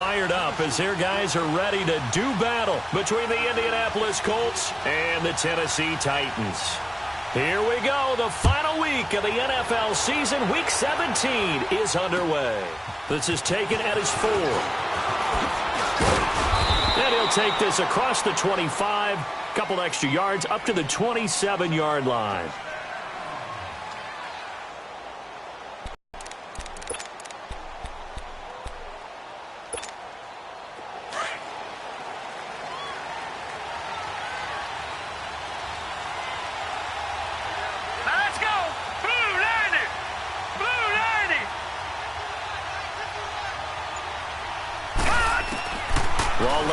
Fired up as their guys are ready to do battle between the Indianapolis Colts and the Tennessee Titans. Here we go. The final week of the NFL season. Week 17 is underway. This is taken at his 4. And he'll take this across the 25. Couple extra yards up to the 27-yard line.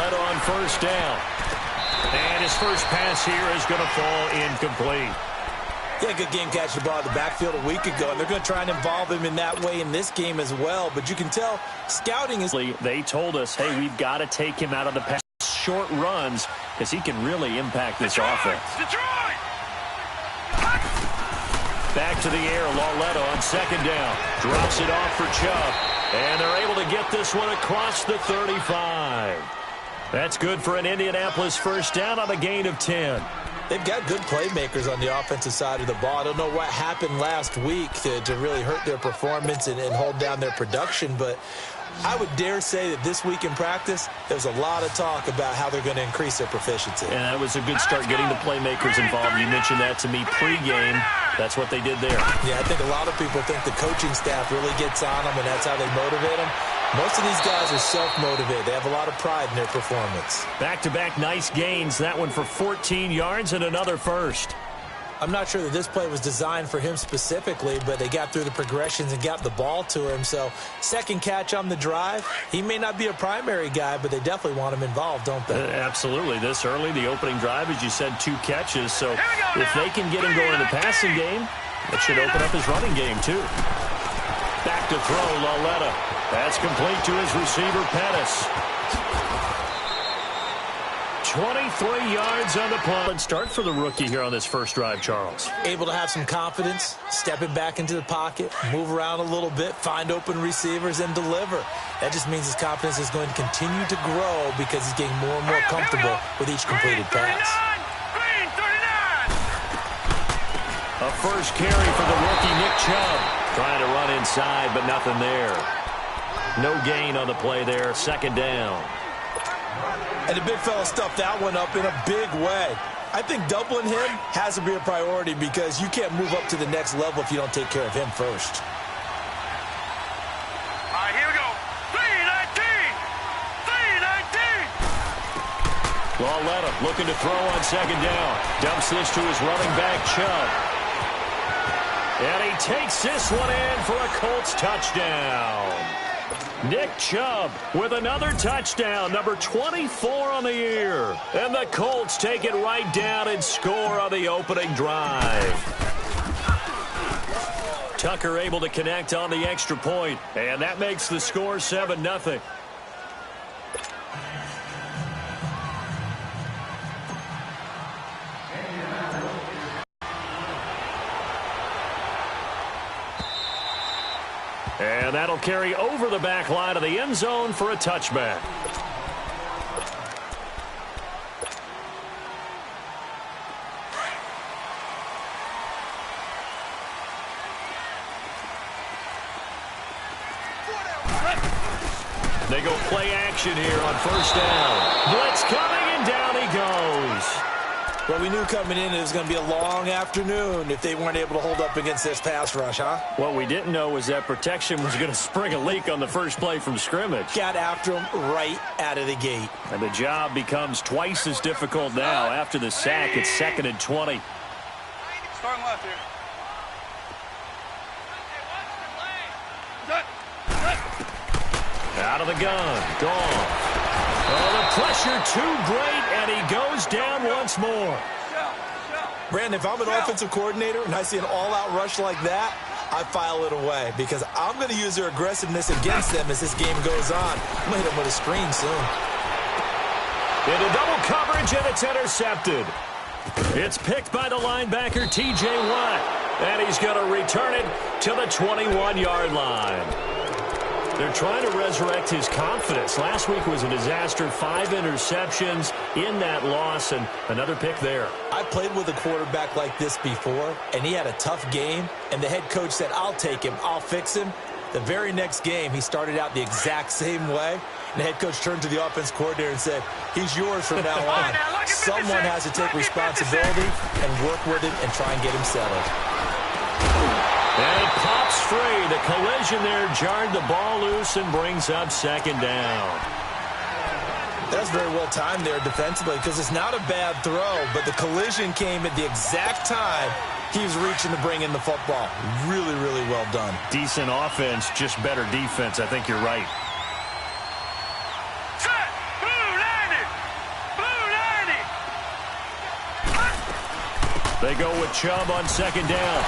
On first down. And his first pass here is going to fall incomplete. Yeah, good game catching the ball in the backfield a week ago, and they're going to try and involve him in that way in this game as well. But you can tell scouting is... They told us, hey, we've got to take him out of the pass short runs because he can really impact this offense. Detroit! Back to the air, Lauletta on second down. Drops it off for Chubb. And they're able to get this one across the 35. That's good for an Indianapolis first down on a gain of 10. They've got good playmakers on the offensive side of the ball. I don't know what happened last week to really hurt their performance and hold down their production, but I would dare say that this week in practice, there's a lot of talk about how they're going to increase their proficiency. And that was a good start getting the playmakers involved. You mentioned that to me pregame. That's what they did there. Yeah, I think a lot of people think the coaching staff really gets on them, and that's how they motivate them. Most of these guys are self-motivated. They have a lot of pride in their performance. Back-to-back nice gains. That one for 14 yards and another first. I'm not sure that this play was designed for him specifically, but they got through the progressions and got the ball to him. So, second catch on the drive. He may not be a primary guy, but they definitely want him involved, don't they? Absolutely. This early, the opening drive, as you said, 2 catches. So, if they can get him going in the passing game, that should open up his running game, too. Back to throw, Lauletta. That's complete to his receiver, Pettis. 23 yards on the play. Let's start for the rookie here on this first drive, Charles. Able to have some confidence, stepping back into the pocket, move around a little bit, find open receivers, and deliver. That just means his confidence is going to continue to grow because he's getting more and more comfortable with each completed pass. A first carry for the rookie, Nick Chubb. Trying to run inside, but nothing there. No gain on the play there. Second down. And the big fella stuffed that one up in a big way. I think doubling him has to be a priority because you can't move up to the next level if you don't take care of him first. All right, here we go. 3-19. Lauletta looking to throw on second down. Dumps this to his running back, Chubb. And he takes this one in for a Colts touchdown. Nick Chubb with another touchdown, number 24 on the year. And the Colts take it right down and score on the opening drive. Tucker able to connect on the extra point, and that makes the score 7-0. And that'll carry over the back line of the end zone for a touchback. They go play action here on first down. Blitz coming, and down he goes. Well, we knew coming in it was going to be a long afternoon if they weren't able to hold up against this pass rush, huh? What we didn't know was that protection was going to spring a leak on the first play from scrimmage. Got after him right out of the gate. And the job becomes twice as difficult now. After the sack, it's 2nd and 20. Starting left here. Out of the gun. Gone. Oh, the pressure too great, and he goes down once more. Brandon, if I'm an offensive coordinator and I see an all-out rush like that, I file it away because I'm going to use their aggressiveness against them as this game goes on. I'm going to hit them with a screen soon. Into double coverage, and it's intercepted. It's picked by the linebacker, T.J. Watt, and he's going to return it to the 21-yard line. They're trying to resurrect his confidence. Last week was a disaster. 5 interceptions in that loss, and another pick there. I played with a quarterback like this before, and he had a tough game, and the head coach said, I'll take him, I'll fix him. The very next game, he started out the exact same way. And the head coach turned to the offense coordinator and said, he's yours from now on. Someone has to take responsibility and work with him and try and get him settled. And it pops free. The collision there jarred the ball loose and brings up second down. That's very well timed there defensively because it's not a bad throw, but the collision came at the exact time he was reaching to bring in the football. Really, really well done. Decent offense, just better defense. I think you're right. They go with Chubb on second down.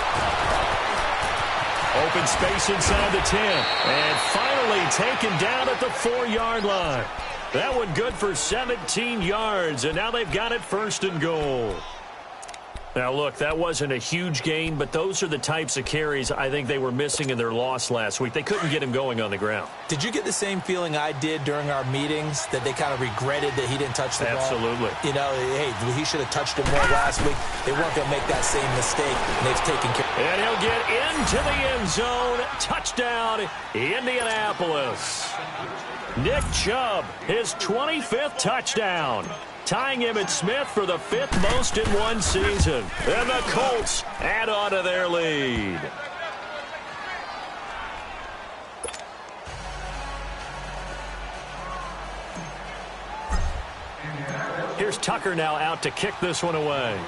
Open space inside the 10. And finally taken down at the 4-yard line. That one good for 17 yards. And now they've got it first and goal. Now, look, that wasn't a huge gain, but those are the types of carries I think they were missing in their loss last week. They couldn't get him going on the ground. Did you get the same feeling I did during our meetings, that they kind of regretted that he didn't touch the ball? Absolutely. You know, hey, he should have touched it more last week. They weren't going to make that same mistake, and they've taken care of it. And he'll get into the end zone. Touchdown, Indianapolis. Nick Chubb, his 25th touchdown, tying Emmitt Smith for the 5th most in one season. And the Colts add on to their lead. Here's Tucker now out to kick this one away.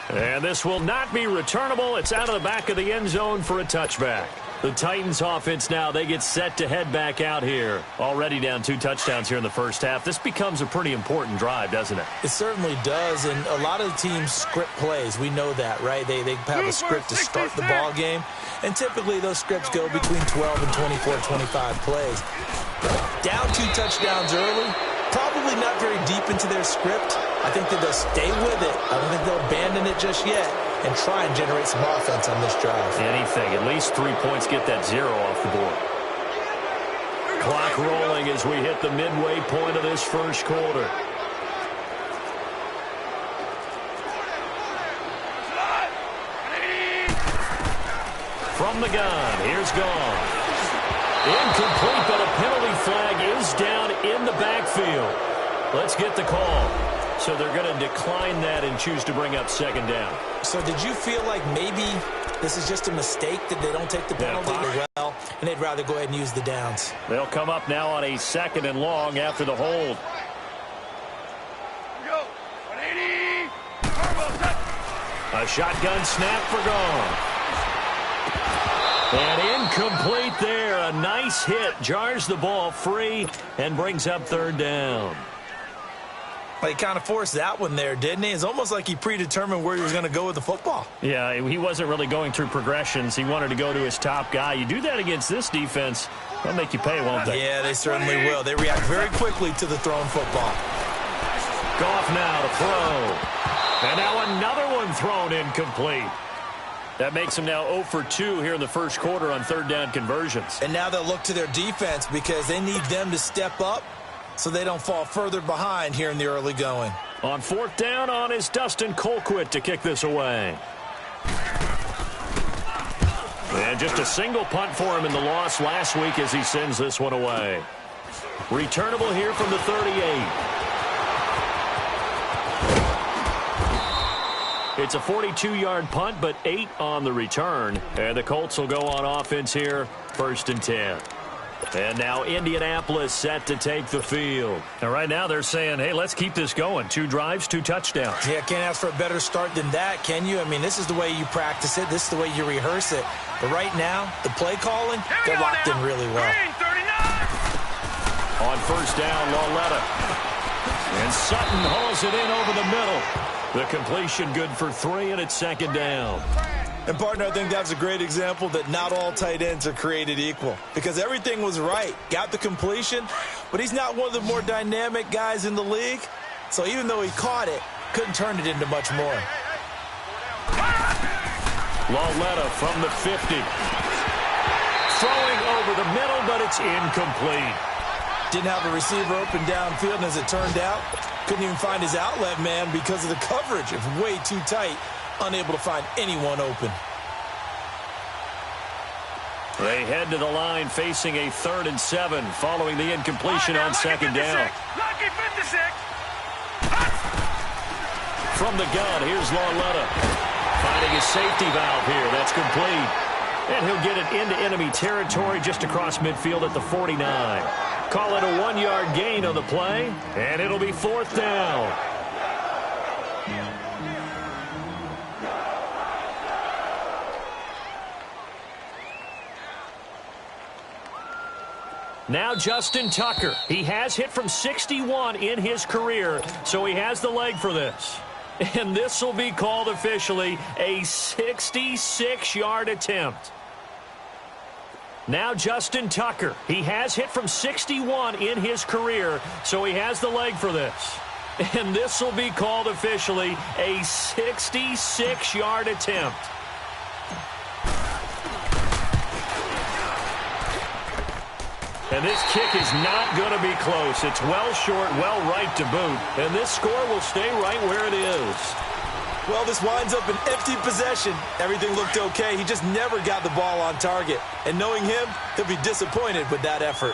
And this will not be returnable. It's out of the back of the end zone for a touchback. The Titans offense now, they get set to head back out here. Already down 2 touchdowns here in the first half. This becomes a pretty important drive, doesn't it? It certainly does, and a lot of the teams script plays. We know that, right? They have a script to start the ball game, and typically those scripts go between 12 and 24, 25 plays. Down 2 touchdowns early, probably not very deep into their script. I think that they'll stay with it. I don't think they'll abandon it just yet and try and generate some offense on this drive. Anything. At least 3 points, get that 0 off the board. Clock rolling as we hit the midway point of this first quarter. From the gun, here's Goff. Incomplete, but a penalty flag is down in the backfield. Let's get the call. So they're going to decline that and choose to bring up second down. So did you feel like maybe this is just a mistake that they don't take the penalty? Well, and they'd rather go ahead and use the downs. They'll come up now on a 2nd and long after the hold. A shotgun snap for Goff. And incomplete there. A nice hit. Jars the ball free and brings up 3rd down. Well, he kind of forced that one there, didn't he? It's almost like he predetermined where he was going to go with the football. Yeah, he wasn't really going through progressions. He wanted to go to his top guy. You do that against this defense, they'll make you pay, won't they? Yeah, they certainly will. They react very quickly to the thrown football. Goff now to throw. And now another one thrown incomplete. That makes them now 0 for 2 here in the first quarter on 3rd down conversions. And now they'll look to their defense because they need them to step up so they don't fall further behind here in the early going. On 4th down on is Dustin Colquitt to kick this away. And just a single punt for him in the loss last week as he sends this one away. Returnable here from the 38. It's a 42-yard punt, but 8 on the return. And the Colts will go on offense here, 1st and 10. And now Indianapolis set to take the field. And right now they're saying, hey, let's keep this going. 2 drives, 2 touchdowns. Yeah, can't ask for a better start than that, can you? I mean, this is the way you practice it. This is the way you rehearse it. But right now, the play calling, they're locked in really well. On 1st down, Lauletta. And Sutton hauls it in over the middle. The completion good for 3, and it's 2nd down. And, partner, I think that's a great example that not all tight ends are created equal because everything was right. Got the completion, but he's not one of the more dynamic guys in the league. So even though he caught it, couldn't turn it into much more. Lauletta from the 50. Throwing over the middle, but it's incomplete. Didn't have a receiver open downfield, and as it turned out, couldn't even find his outlet man because of the coverage. It was way too tight, unable to find anyone open. They head to the line facing a 3rd and 7 following the incompletion on 2nd down. Lucky 56. From the gun, here's Lauletta. Finding his safety valve here. That's complete. And he'll get it into enemy territory just across midfield at the 49. Call it a 1-yard gain on the play, and it'll be 4th down. Now Justin Tucker. He has hit from 61 in his career, so he has the leg for this. And this will be called officially a 66-yard attempt. Now Justin Tucker. He has hit from 61 in his career, so he has the leg for this. And this will be called officially a 66-yard attempt. And this kick is not going to be close. It's well short, well right to boot. And this score will stay right where it is. Well, this winds up an empty possession. Everything looked okay. He just never got the ball on target. And knowing him, he'll be disappointed with that effort.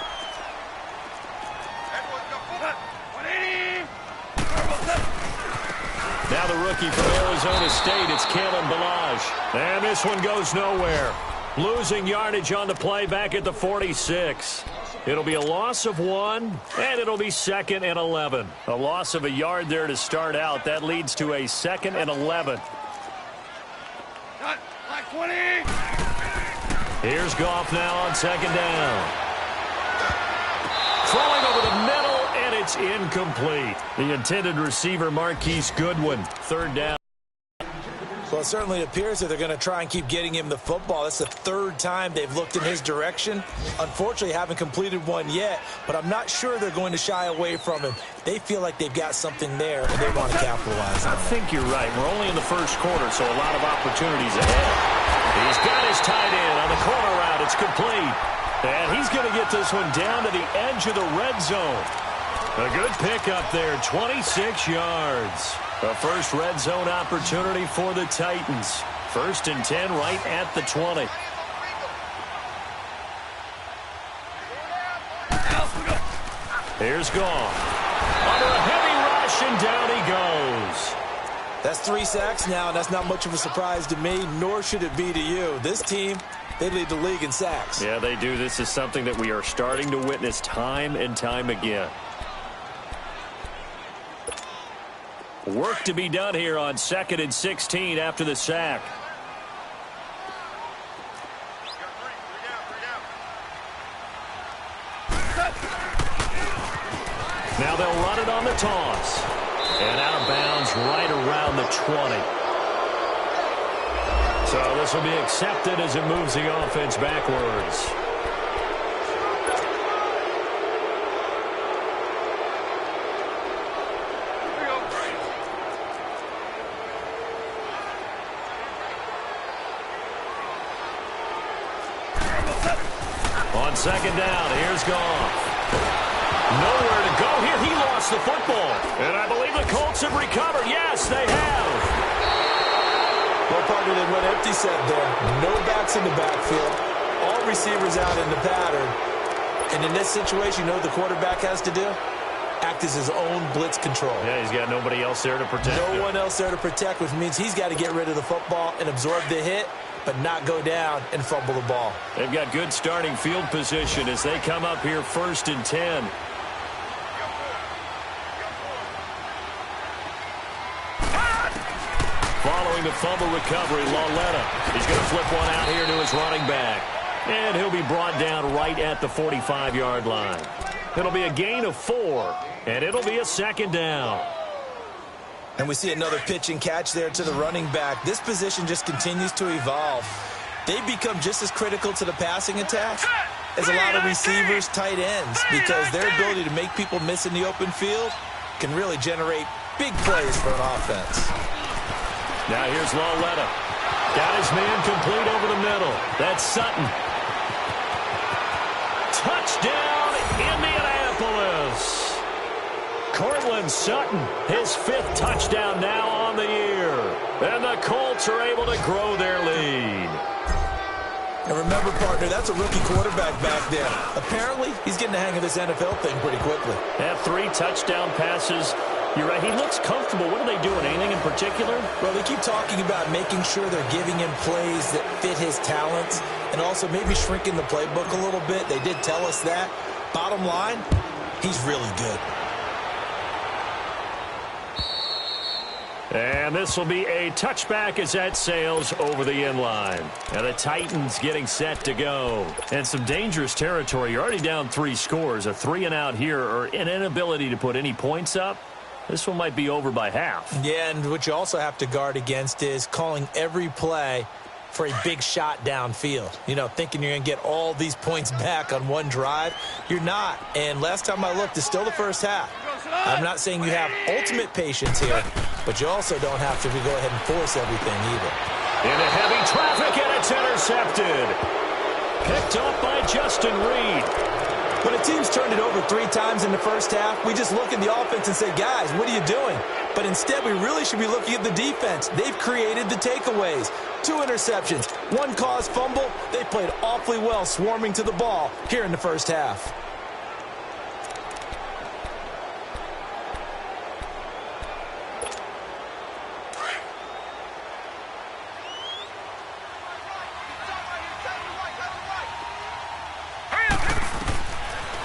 Now the rookie from Arizona State, it's Kalen Ballage. And this one goes nowhere. Losing yardage on the play back at the 46. It'll be a loss of 1, and it'll be 2nd and 11. A loss of a yard there to start out. That leads to a 2nd and 11. Like 20. Here's Goff now on 2nd down. Throwing over the middle, and it's incomplete. The intended receiver, Marquise Goodwin. 3rd down. Well, it certainly appears that they're going to try and keep getting him the football. That's the 3rd time they've looked in his direction. Unfortunately, haven't completed one yet, but I'm not sure they're going to shy away from him. They feel like they've got something there, and they want to capitalize on it. I think you're right. We're only in the 1st quarter, so a lot of opportunities ahead. He's got his tight end on the corner route. It's complete. And he's going to get this one down to the edge of the red zone. A good pickup there, 26 yards. A first red zone opportunity for the Titans. 1st and 10 right at the 20. Here's Goff. Under a heavy rush, and down he goes. That's 3 sacks now, and that's not much of a surprise to me, nor should it be to you. This team, they lead the league in sacks. Yeah, they do. This is something that we are starting to witness time and time again. Work to be done here on 2nd and 16 after the sack. Now they'll run it on the toss. And out of bounds right around the 20. So this will be accepted as it moves the offense backwards. On 2nd down, here's Goff. Nowhere to go here. He lost the football. And I believe the Colts have recovered. Yes, they have. Well, partner, they went empty set there. No backs in the backfield. All receivers out in the pattern. And in this situation, you know what the quarterback has to do? Act as his own blitz control. Yeah, he's got nobody else there to protect him. No one else there to protect, which means he's got to get rid of the football and absorb the hit, but not go down and fumble the ball. They've got good starting field position as they come up here 1st and 10. Following the fumble recovery, Lauletta. He's going to flip one out here to his running back. And he'll be brought down right at the 45-yard line. It'll be a gain of 4, and it'll be a 2nd down. And we see another pitch and catch there to the running back. This position just continues to evolve. They become just as critical to the passing attack as a lot of receivers, tight ends, because their ability to make people miss in the open field can really generate big plays for an offense. Now here's Lauletta. Got his man complete over the middle. That's Sutton. Touchdown, Indianapolis. Cortland Sutton, his 5th touchdown now on the year. And the Colts are able to grow their lead. And remember, partner, that's a rookie quarterback back there. Apparently, he's getting the hang of this NFL thing pretty quickly. Have 3 touchdown passes. You're right, he looks comfortable. What are they doing? Anything in particular? Well, they keep talking about making sure they're giving him plays that fit his talents and also maybe shrinking the playbook a little bit. They did tell us that. Bottom line, he's really good. And this will be a touchback as that sails over the end line. And the Titans getting set to go. And some dangerous territory. You're already down 3 scores. A 3-and-out here or an inability to put any points up. This one might be over by half. Yeah, and what you also have to guard against is calling every play for a big shot downfield. You know, thinking you're going to get all these points back on one drive. You're not. And last time I looked, it's still the first half. I'm not saying you have ultimate patience here, but you also don't have to go ahead and force everything either. Into heavy traffic, and it's intercepted. Picked up by Justin Reed. When a team's turned it over 3 times in the first half, we just look at the offense and say, guys, what are you doing? But instead, we really should be looking at the defense. They've created the takeaways. 2 interceptions, 1 caused fumble. They played awfully well swarming to the ball here in the first half.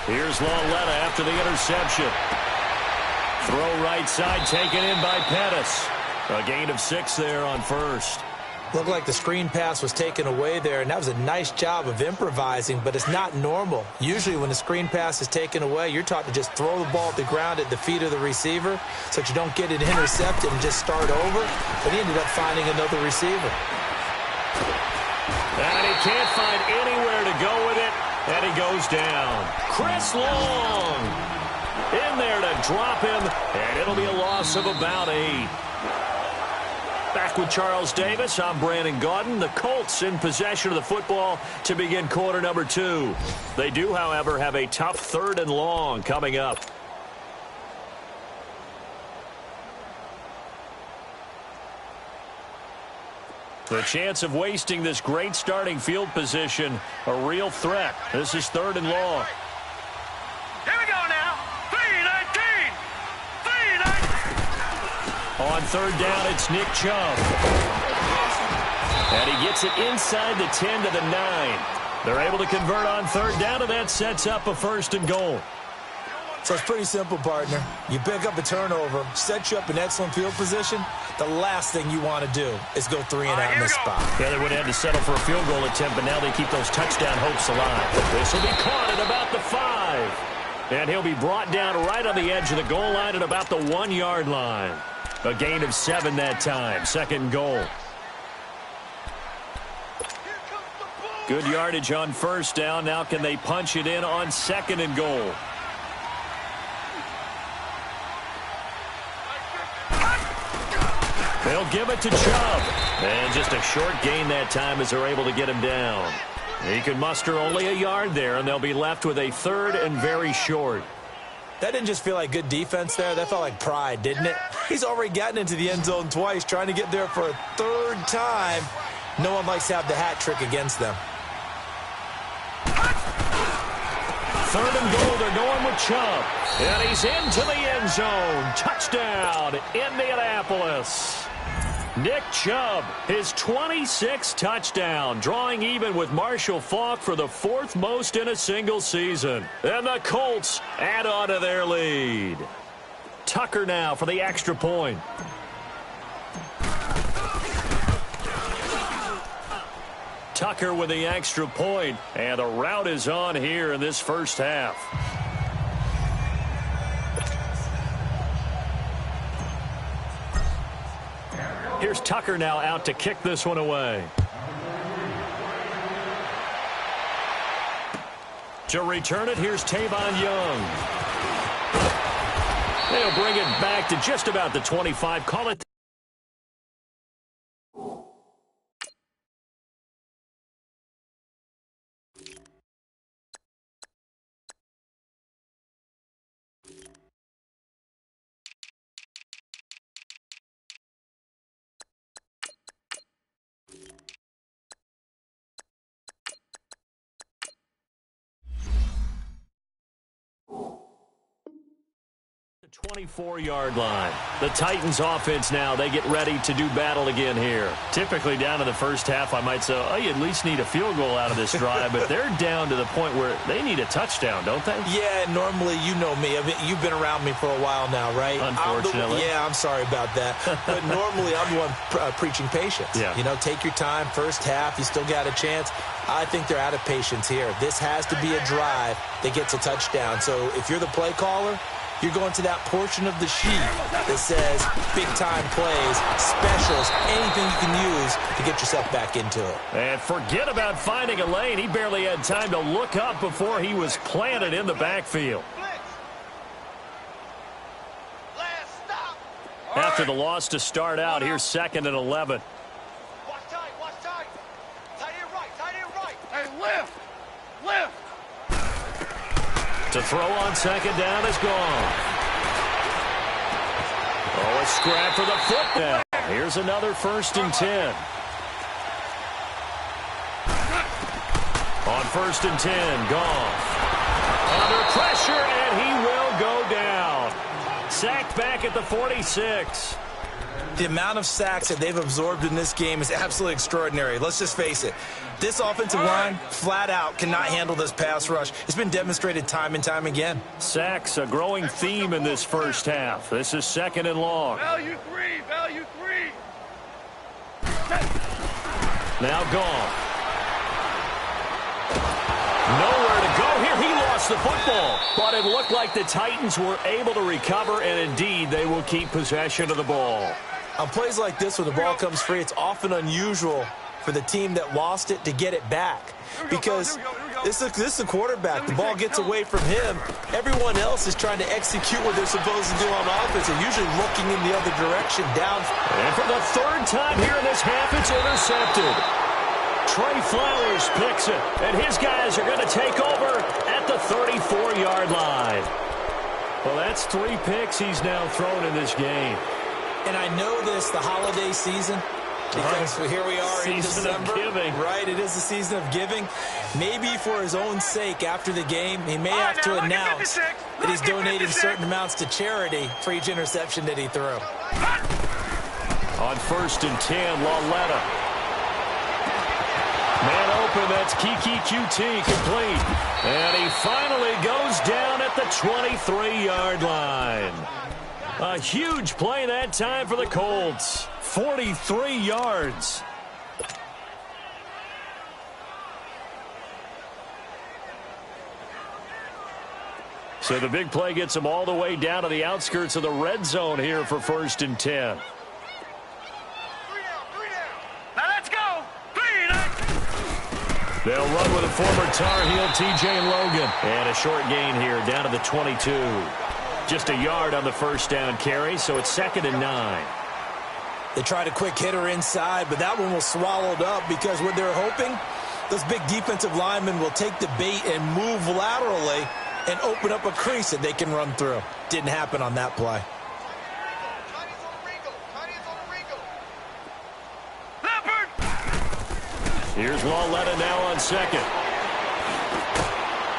Here's Lauletta after the interception. Throw right side taken in by Pettis. A gain of 6 there on first. Looked like the screen pass was taken away there, and that was a nice job of improvising, but it's not normal. Usually when the screen pass is taken away, you're taught to just throw the ball at the ground at the feet of the receiver so that you don't get it intercepted and just start over. But he ended up finding another receiver. And he can't find anywhere to go with it. And he goes down. Chris Long in there to drop him, and it'll be a loss of about 8. Back with Charles Davis, I'm Brandon Gaudin. The Colts in possession of the football to begin quarter number 2. They do, however, have a tough 3rd and long coming up. The chance of wasting this great starting field position, a real threat. This is 3rd and long. Here we go now. 3-19. 3-19. On 3rd down, it's Nick Chubb. And he gets it inside the 10 to the 9. They're able to convert on 3rd down, and that sets up a 1st and goal. So it's pretty simple, partner. You pick up a turnover, set you up in excellent field position. The last thing you want to do is go 3-and-out in this spot. Yeah, they would have had to settle for a field goal attempt, but now they keep those touchdown hopes alive. This will be caught at about the 5. And he'll be brought down right on the edge of the goal line at about the 1-yard line. A gain of 7 that time. 2nd and goal. Good yardage on 1st down. Now can they punch it in on 2nd and goal? They'll give it to Chubb. And just a short gain that time as they're able to get him down. He can muster only a yard there, and they'll be left with a 3rd and very short. That didn't just feel like good defense there. That felt like pride, didn't it? He's already gotten into the end zone twice, trying to get there for a 3rd time. No one likes to have the hat trick against them. 3rd and goal, they're going with Chubb. And he's into the end zone. Touchdown, Indianapolis. Nick Chubb, his 26th touchdown, drawing even with Marshall Faulk for the 4th most in a single season. And the Colts add on to their lead. Tucker now for the extra point. Tucker with the extra point, and the route is on here in this first half. Here's Tucker now out to kick this one away. To return it, here's Tavon Young. They'll bring it back to just about the 25. Call it 24-yard line. The Titans offense now, they get ready to do battle again here. Typically down in the first half, I might say, oh, you at least need a field goal out of this drive, but they're down to the point where they need a touchdown, don't they? Yeah, normally, you know me. I mean, you've been around me for a while now, right? Unfortunately. I'm sorry about that. But normally, I'm the one preaching patience. Yeah. You know, take your time. First half, you still got a chance. I think they're out of patience here. This has to be a drive that gets a touchdown. So if you're the play caller, you're going to that portion of the sheet that says big-time plays, specials, anything you can use to get yourself back into it. And forget about finding a lane. He barely had time to look up before he was planted in the backfield. After the loss to start out, here's 2nd and 11. Watch tight. Tight end right. Hey, lift. To throw on 2nd down is gone. Oh, a scrap for the football. Here's another 1st and 10. On 1st and 10, gone. Under pressure, and he will go down. Sacked back at the 46. The amount of sacks that they've absorbed in this game is absolutely extraordinary. Let's just face it. This offensive line, flat out, cannot handle this pass rush. It's been demonstrated time and time again. Sacks, a growing theme in this first half. This is 2nd and long. Value three. Now gone. Nowhere to go here. He lost the football. But it looked like the Titans were able to recover, and indeed they will keep possession of the ball. On plays like this, when the ball comes free, it's often unusual for the team that lost it to get it back. Because this is the quarterback. The ball gets away from him. Everyone else is trying to execute what they're supposed to do on offense. They're usually looking in the other direction down. And for the 3rd time here in this half, it's intercepted. Trey Flowers picks it, and his guys are going to take over at the 34-yard line. Well, that's 3 picks he's now thrown in this game. And I know this, the holiday season, because here we are in December. Season of giving. Right, it is the season of giving. Maybe for his own sake after the game, he may have to announce that he's donating certain amounts to charity for each interception that he threw. On 1st and 10, Lauletta. Man open, that's Kiki QT complete. And he finally goes down at the 23-yard line. A huge play that time for the Colts. 43 yards. So the big play gets them all the way down to the outskirts of the red zone here for 1st and 10. Now let's go. 3, 9. They'll run with a former Tar Heel, TJ Logan. And a short gain here down to the 22. Just a yard on the 1st down carry, so it's 2nd and 9. They tried a quick hitter inside, but that one was swallowed up because what they're hoping, those big defensive linemen will take the bait and move laterally and open up a crease that they can run through. Didn't happen on that play. Here's Lauletta now on 2nd.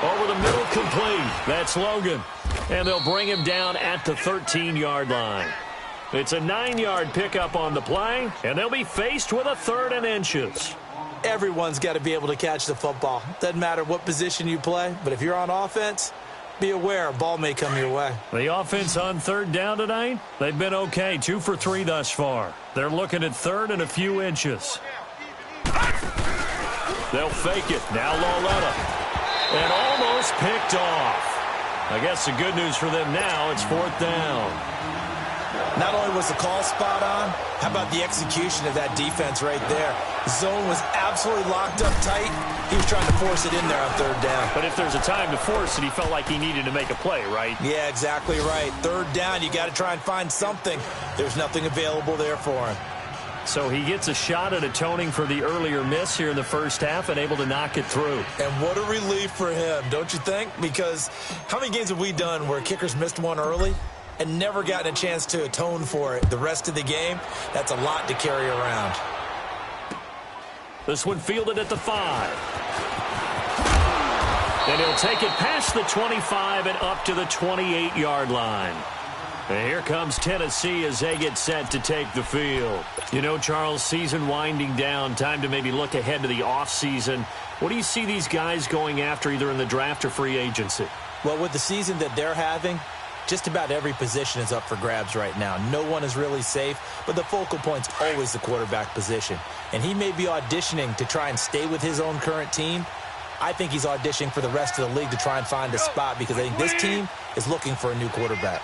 Over the middle, complete. That's Logan. And they'll bring him down at the 13-yard line. It's a 9-yard pickup on the play, and they'll be faced with a 3rd and inches. Everyone's got to be able to catch the football. Doesn't matter what position you play, but if you're on offense, be aware a ball may come your way. The offense on 3rd down tonight, they've been okay, 2 for 3 thus far. They're looking at 3rd and a few inches. They'll fake it. Now Lauletta. And almost picked off. I guess the good news for them now, it's 4th down. Not only was the call spot on, how about the execution of that defense right there? The zone was absolutely locked up tight. He was trying to force it in there on 3rd down. But if there's a time to force it, he felt like he needed to make a play, right? Yeah, exactly right. 3rd down, you got to try and find something. There's nothing available there for him. So he gets a shot at atoning for the earlier miss here in the first half and able to knock it through. And what a relief for him, don't you think? Because how many games have we done where kickers missed one early and never gotten a chance to atone for it the rest of the game? That's a lot to carry around. This one fielded at the 5. And he'll take it past the 25 and up to the 28-yard line. And here comes Tennessee as they get set to take the field. You know, Charles, season winding down, time to maybe look ahead to the offseason. What do you see these guys going after either in the draft or free agency? Well, with the season that they're having, just about every position is up for grabs right now. No one is really safe, but the focal point's always the quarterback position. And he may be auditioning to try and stay with his own current team. I think he's auditioning for the rest of the league to try and find a spot because I think this team is looking for a new quarterback.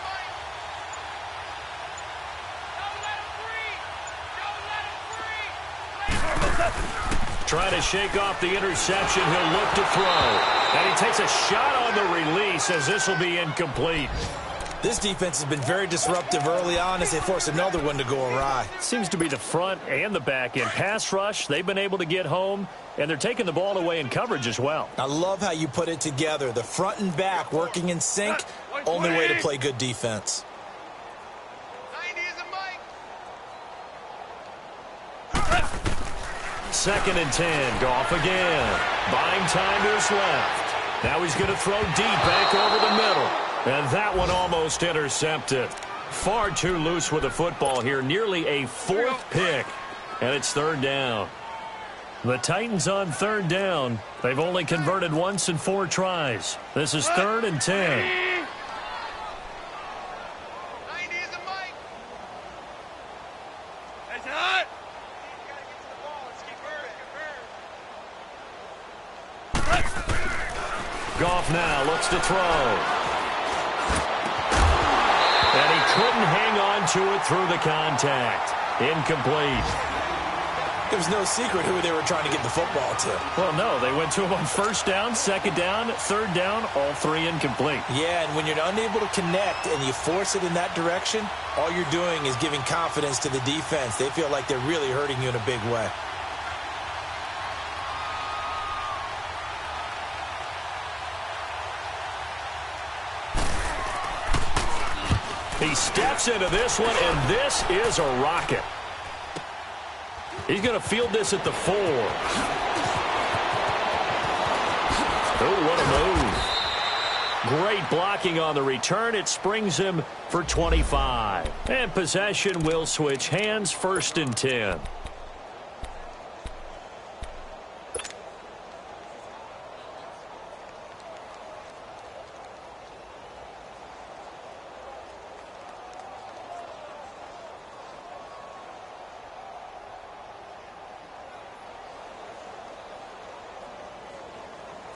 Trying to shake off the interception. He'll look to throw. And he takes a shot on the release as this will be incomplete. This defense has been very disruptive early on as they force another one to go awry. Seems to be the front and the back end. Pass rush, they've been able to get home, and they're taking the ball away in coverage as well. I love how you put it together. The front and back working in sync, only way to play good defense. 90 is a mic. 2nd and 10. Goff again. Buying time to his left. Now he's going to throw deep back over the middle. And that one almost intercepted. Far too loose with the football here. Nearly a 4th pick. And it's 3rd down. The Titans on 3rd down. They've only converted once in 4 tries. This is 3rd and 10. 90 is a mic. It's hot. You gotta get to the ball. Let's keep moving. Goff now looks to throw. And he couldn't hang on to it through the contact. Incomplete. There was no secret who they were trying to get the football to. Well, no, they went to him on 1st down, 2nd down, 3rd down, all 3 incomplete. Yeah, and when you're unable to connect and you force it in that direction, all you're doing is giving confidence to the defense. They feel like they're really hurting you in a big way. He steps into this one, and this is a rocket. He's going to field this at the 4. Oh, what a move. Great blocking on the return. It springs him for 25. And possession will switch hands, 1st and 10.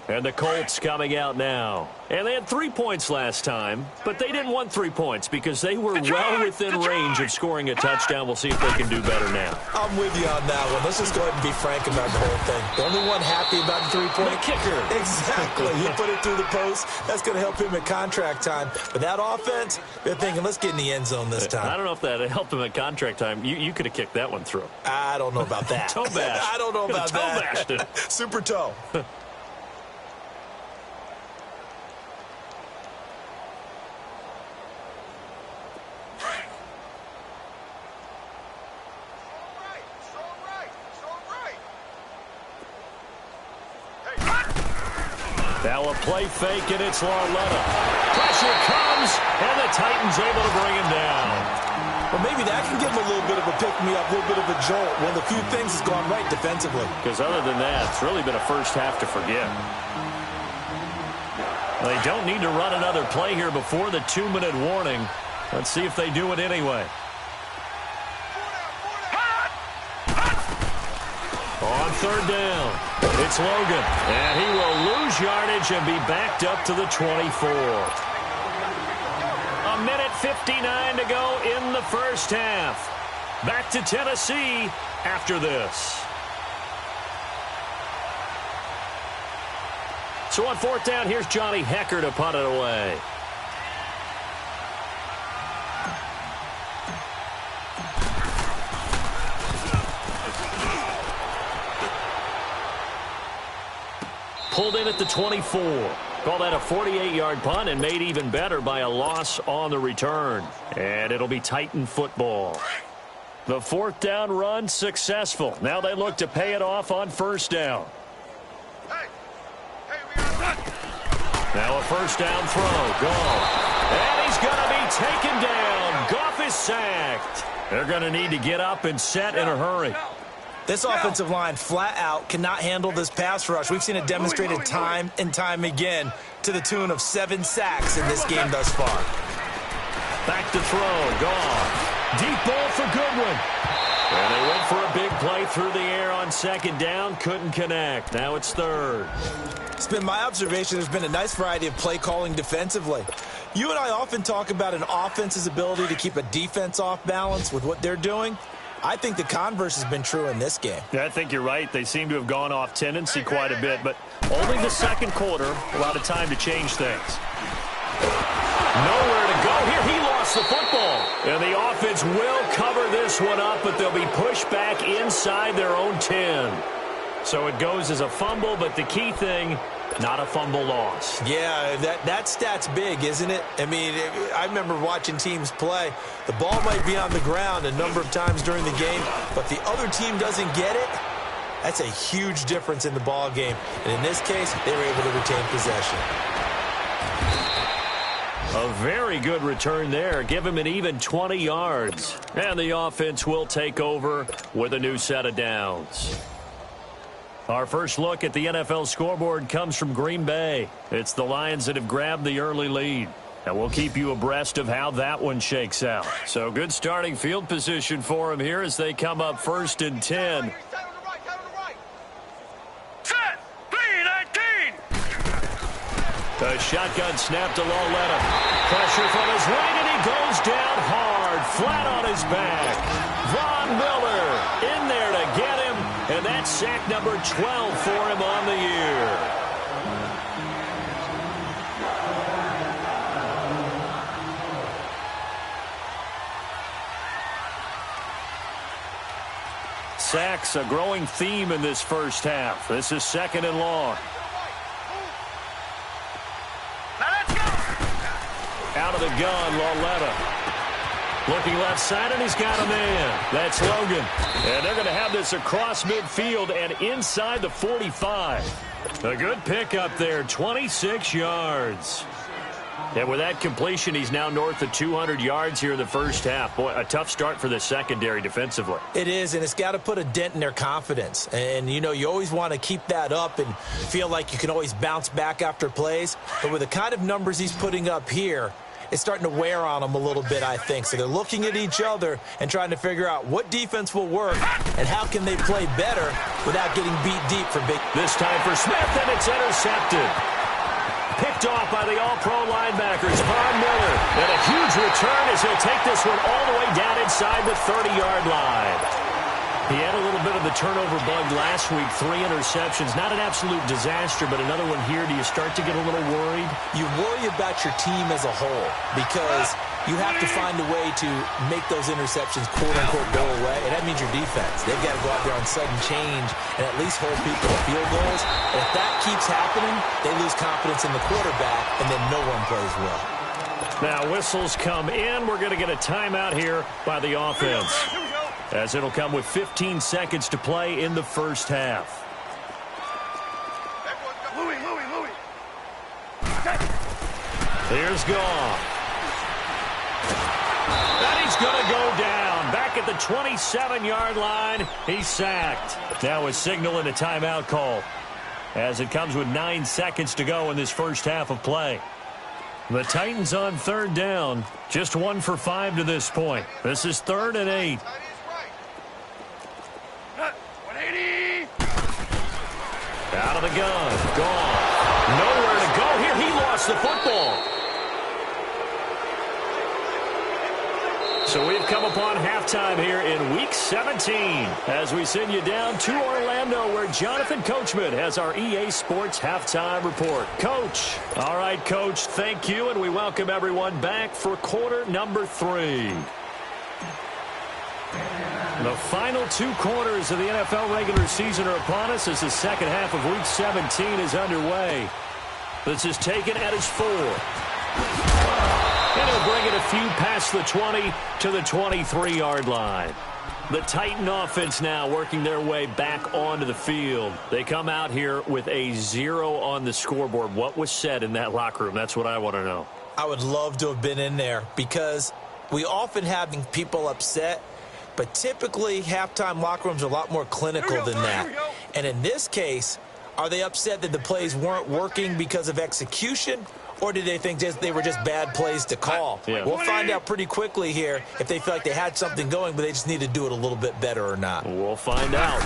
And the Colts coming out now. And they had 3 points last time, but they didn't want 3 points because they were well within range of scoring a touchdown. We'll see if they can do better now. I'm with you on that one. Let's just go ahead and be frank about the whole thing. The only one happy about the 3-point kicker. Exactly. He put it through the post. That's going to help him at contract time. But that offense, they're thinking, let's get in the end zone this time. I don't know if that helped him at contract time. You could have kicked that one through. I don't know about that. Toe bash. I don't know about toe that. Bashed it. Super toe. Now a play fake, and it's Larletta. Pressure comes, and the Titans able to bring him down. Well, maybe that can give him a little bit of a pick-me-up, a little bit of a jolt. One of the few things has gone right defensively. Because other than that, it's really been a first half to forget. They don't need to run another play here before the 2-minute warning. Let's see if they do it anyway. On 3rd down, it's Logan, and he will lose yardage and be backed up to the 24. 1:59 to go in the first half. Back to Tennessee after this. So on 4th down, here's Johnny Hecker to punt it away. Pulled in at the 24. Call that a 48-yard punt and made even better by a loss on the return. And it'll be Titan football. The 4th down run successful. Now they look to pay it off on 1st down. Hey, we are done. Now a 1st down throw. Gone. And he's going to be taken down. Goff is sacked. They're going to need to get up and set in a hurry. This offensive line flat out cannot handle this pass rush. We've seen it demonstrated time and time again to the tune of 7 sacks in this game thus far. Back to throw. Goff. Deep ball for Goodwin. And they went for a big play through the air on second down. Couldn't connect. Now it's third. It's been my observation there's been a nice variety of play calling defensively. You and I often talk about an offense's ability to keep a defense off balance with what they're doing. I think the converse has been true in this game. Yeah, I think you're right. They seem to have gone off tendency quite a bit, but only the second quarter, a lot of time to change things. Nowhere to go here. He lost the football. And the offense will cover this one up, but they'll be pushed back inside their own 10. So it goes as a fumble, but the key thing, not a fumble loss. Yeah, that stat's big, isn't it? I mean, I remember watching teams play. The ball might be on the ground a number of times during the game, but the other team doesn't get it. That's a huge difference in the ball game. And in this case, they were able to retain possession. A very good return there. Give him an even 20 yards. And the offense will take over with a new set of downs. Our first look at the NFL scoreboard comes from Green Bay. It's the Lions that have grabbed the early lead. And we'll keep you abreast of how that one shakes out. So good starting field position for them here as they come up 1st and 10. The shotgun snap to Lauletta. Pressure from his right, and he goes down hard, flat on his back. Von Miller in there to get him, and that's sack number 12 for him on the year. Sacks, a growing theme in this first half. This is 2nd and long. Out of the gun, Lauletta. Looking left side, and he's got a man. That's Logan. And they're going to have this across midfield and inside the 45. A good pickup there, 26 yards. And with that completion, he's now north of 200 yards here in the first half. Boy, a tough start for the secondary defensively. It is, and it's got to put a dent in their confidence. And, you know, you always want to keep that up and feel like you can always bounce back after plays. But with the kind of numbers he's putting up here, it's starting to wear on them a little bit, I think. So they're looking at each other and trying to figure out what defense will work and how can they play better without getting beat deep for big. This time for Smith, and it's intercepted. Picked off by the all-pro linebackers, Von Miller. And a huge return as he'll take this one all the way down inside the 30-yard line. He had a little bit of the turnover bug last week, 3 interceptions. Not an absolute disaster, but another one here. Do you start to get a little worried? You worry about your team as a whole because you have to find a way to make those interceptions quote-unquote go away, and that means your defense. They've got to go out there on sudden change and at least hold people to field goals. And if that keeps happening, they lose confidence in the quarterback, and then no one plays well. Now whistles come in. We're going to get a timeout here by the offense, as it'll come with 15 seconds to play in the first half. Here's Goff. And he's going to go down. Back at the 27-yard line, he's sacked. Now a signal and a timeout call, as it comes with 9 seconds to go in this first half of play. The Titans on 3rd down. Just 1 for 5 to this point. This is 3rd and 8. Out of the gun. Gone. Nowhere to go here. He lost the football. So we've come upon halftime here in Week 17 as we send you down to Orlando, where Jonathan Coachman has our EA Sports Halftime Report. Coach. All right, Coach, thank you, and we welcome everyone back for quarter number 3. The final 2 quarters of the NFL regular season are upon us as the second half of Week 17 is underway. This is taken at his 4. And he'll bring it a few past the 20 to the 23-yard line. The Titan offense now working their way back onto the field. They come out here with a 0 on the scoreboard. What was said in that locker room? That's what I want to know. I would love to have been in there because we often have people upset, but typically halftime locker rooms are a lot more clinical than that. And in this case, are they upset that the plays weren't working because of execution, or did they think they were just bad plays to call? Yeah. We'll find out pretty quickly here if they feel like they had something going, but they just need to do it a little bit better or not. We'll find out.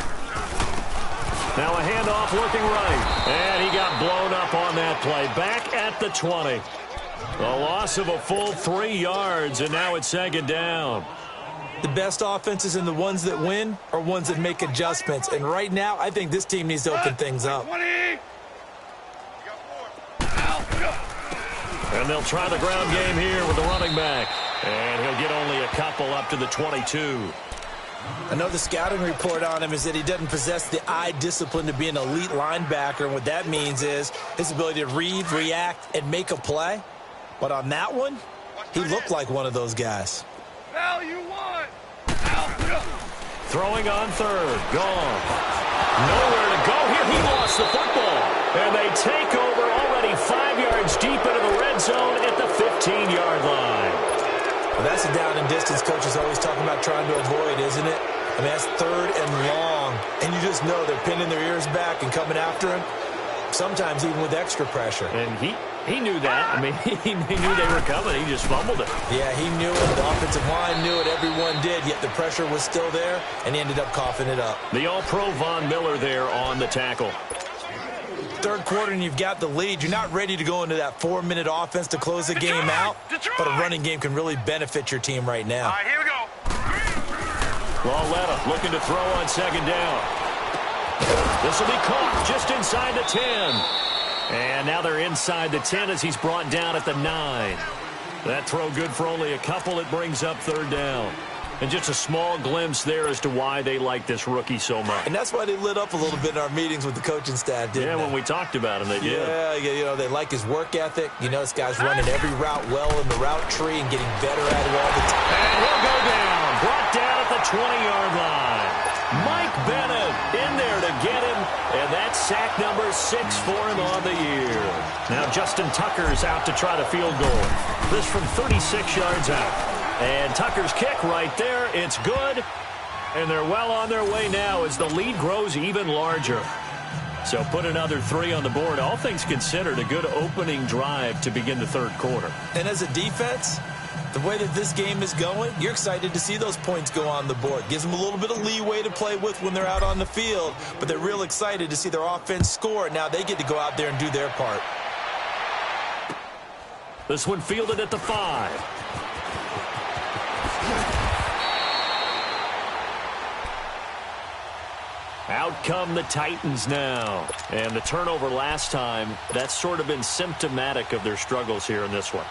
Now a handoff looking right, and he got blown up on that play. Back at the 20. A loss of a full 3 yards, and now it's second down. The best offenses and the ones that win are ones that make adjustments. And right now, I think this team needs to open things up. And they'll try the ground game here with the running back. And he'll get only a couple up to the 22. I know the scouting report on him is that he doesn't possess the eye discipline to be an elite linebacker. And what that means is his ability to read, react, and make a play. But on that one, he looked like one of those guys. Throwing on third. Gone. Nowhere to go here. He lost the football. And they take over already 5 yards deep into the red zone at the 15-yard line. Well, that's a down and distance coaches always talking about trying to avoid, isn't it? I mean, that's third and long. And you just know they're pinning their ears back and coming after him, sometimes even with extra pressure. And he knew that. I mean, he knew they were coming. He just fumbled it. Yeah, he knew it. The offensive line knew it. Everyone did, yet the pressure was still there, and he ended up coughing it up. The All-Pro Von Miller there on the tackle. Third quarter and you've got the lead. You're not ready to go into that 4-minute offense to close the game out, but a running game can really benefit your team right now. All right, here we go. Lauletta looking to throw on second down. This will be caught just inside the 10. And now they're inside the 10 as he's brought down at the 9. That throw good for only a couple. It brings up third down. And just a small glimpse there as to why they like this rookie so much. And that's why they lit up a little bit in our meetings with the coaching staff, didn't they? Yeah, when we talked about him, they did. Yeah, you know, they like his work ethic. You know, this guy's running every route well in the route tree and getting better at it all the time. And he'll go down. Brought down at the 20-yard line. Mike Bennett in there to get him. And that's sack number 6 for him on the year. Now Justin Tucker's out to try the field goal. This from 36 yards out. And Tucker's kick right there. It's good. And they're well on their way now as the lead grows even larger. So put another 3 on the board. All things considered, a good opening drive to begin the third quarter. And as a defense, the way that this game is going, you're excited to see those points go on the board. Gives them a little bit of leeway to play with when they're out on the field. But they're real excited to see their offense score. Now they get to go out there and do their part. This one fielded at the 5. Out come the Titans now. And the turnover last time, that's sort of been symptomatic of their struggles here in this one.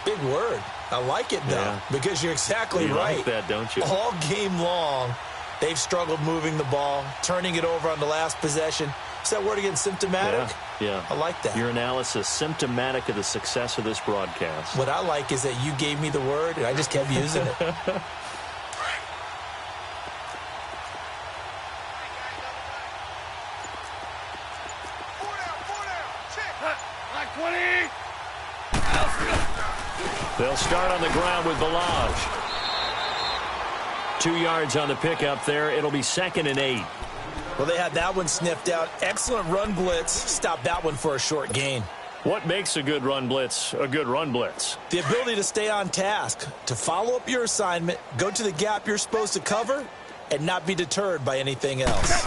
Big word. I like it, though, because you're exactly you right. Like that, don't you? All game long, they've struggled moving the ball, turning it over on the last possession. Is that word again, symptomatic? Yeah. I like that. Your analysis, symptomatic of the success of this broadcast. What I like is that you gave me the word, and I just kept using it. They'll start on the ground with Balaj. 2 yards on the pickup there. It'll be 2nd and 8. Well, they had that one sniffed out. Excellent run blitz. Stopped that one for a short gain. What makes a good run blitz a good run blitz? The ability to stay on task, to follow up your assignment, go to the gap you're supposed to cover, and not be deterred by anything else.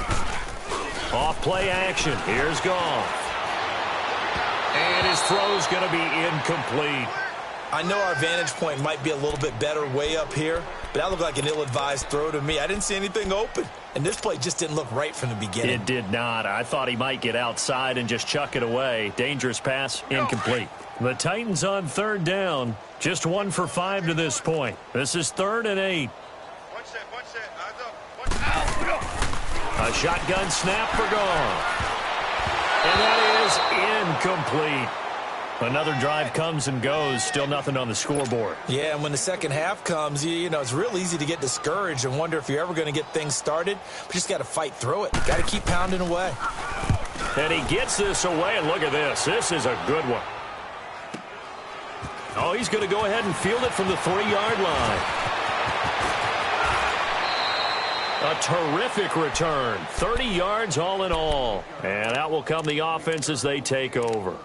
Off play action. Here's Goff. And his throw's going to be incomplete. I know our vantage point might be a little bit better way up here, but that looked like an ill-advised throw to me. I didn't see anything open, and this play just didn't look right from the beginning. It did not. I thought he might get outside and just chuck it away. Dangerous pass, incomplete. The Titans on third down. Just 1 for 5 to this point. This is 3rd and 8. One set. Eyes up. A shotgun snap for Goff. And that is incomplete. Another drive comes and goes. Still nothing on the scoreboard. Yeah, and when the second half comes, you know, it's real easy to get discouraged and wonder if you're ever going to get things started. But you just got to fight through it. Got to keep pounding away. And he gets this away, and look at this. This is a good one. Oh, he's going to go ahead and field it from the 3-yard line. A terrific return. 30 yards all in all. And out will come the offense as they take over.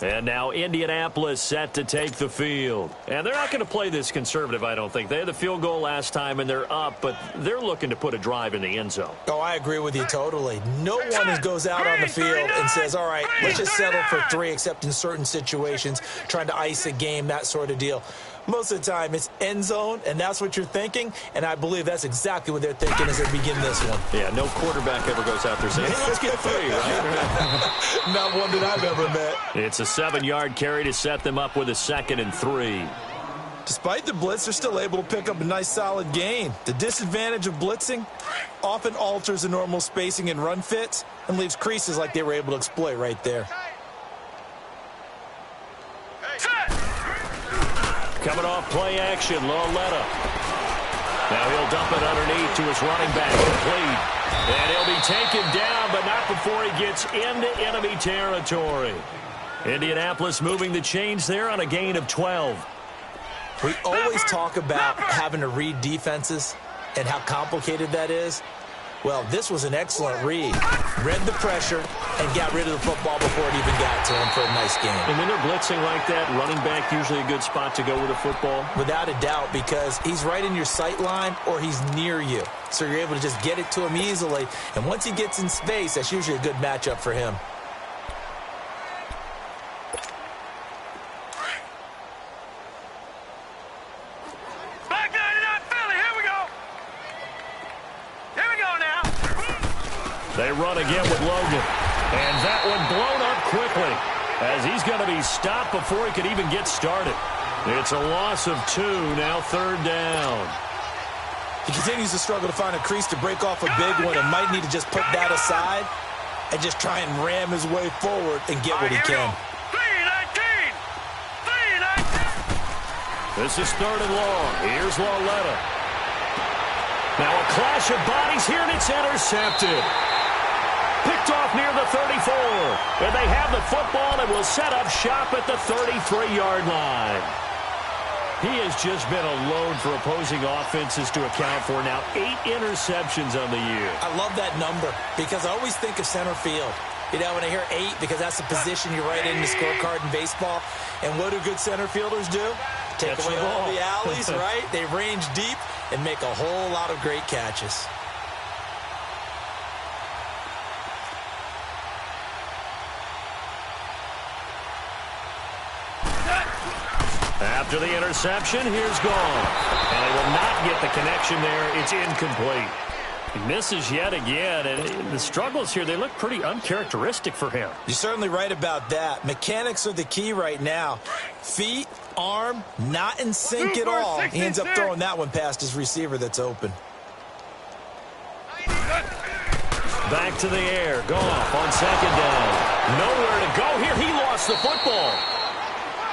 And now Indianapolis set to take the field. And they're not going to play this conservative, I don't think. They had the field goal last time, and they're up, but they're looking to put a drive in the end zone. Oh, I agree with you totally. No one goes out on the field and says, all right, let's just settle for 3, except in certain situations, trying to ice a game, that sort of deal. Most of the time, it's end zone, and that's what you're thinking, and I believe that's exactly what they're thinking as they begin this one. Yeah, no quarterback ever goes out there saying, hey, let's get 3, right? Not one that I've ever met. It's a 7-yard carry to set them up with a 2nd and 3. Despite the blitz, they're still able to pick up a nice, solid gain. The disadvantage of blitzing often alters the normal spacing and run fits and leaves creases like they were able to exploit right there. Coming off play action, Lauletta. Now he'll dump it underneath to his running back, complete. And he'll be taken down, but not before he gets into enemy territory. Indianapolis moving the chains there on a gain of 12. We always talk about having to read defenses and how complicated that is. Well, this was an excellent read. Read the pressure and got rid of the football before it even got to him for a nice game. And when they're blitzing like that, running back usually a good spot to go with a football? Without a doubt, because he's right in your sight line or he's near you. So you're able to just get it to him easily. And once he gets in space, that's usually a good matchup for him. They run again with Logan. And that one blown up quickly as he's going to be stopped before he could even get started. It's a loss of 2, now 3rd down. He continues to struggle to find a crease to break off a big one and might need to just put that aside and just try and ram his way forward and get what he can. 3-19. This is 3rd and long. Here's Lauletta. Now a clash of bodies here, and it's intercepted. Picked off near the 34. And they have the football and will set up shop at the 33-yard line. He has just been a load for opposing offenses to account for. Now 8 interceptions on the year. I love that number because I always think of center field. You know, when I hear 8, because that's the position you write in the scorecard in baseball. And what do good center fielders do? Take away all the alleys, right? They range deep and make a whole lot of great catches. After the interception, here's gone. And they will not get the connection there. It's incomplete. He misses yet again, and the struggles here, they look pretty uncharacteristic for him. You're certainly right about that. Mechanics are the key right now. Feet, arm, not in sync at all. He ends up throwing that one past his receiver that's open. Back to the air. Goff on 2nd down. Nowhere to go here. He lost the football.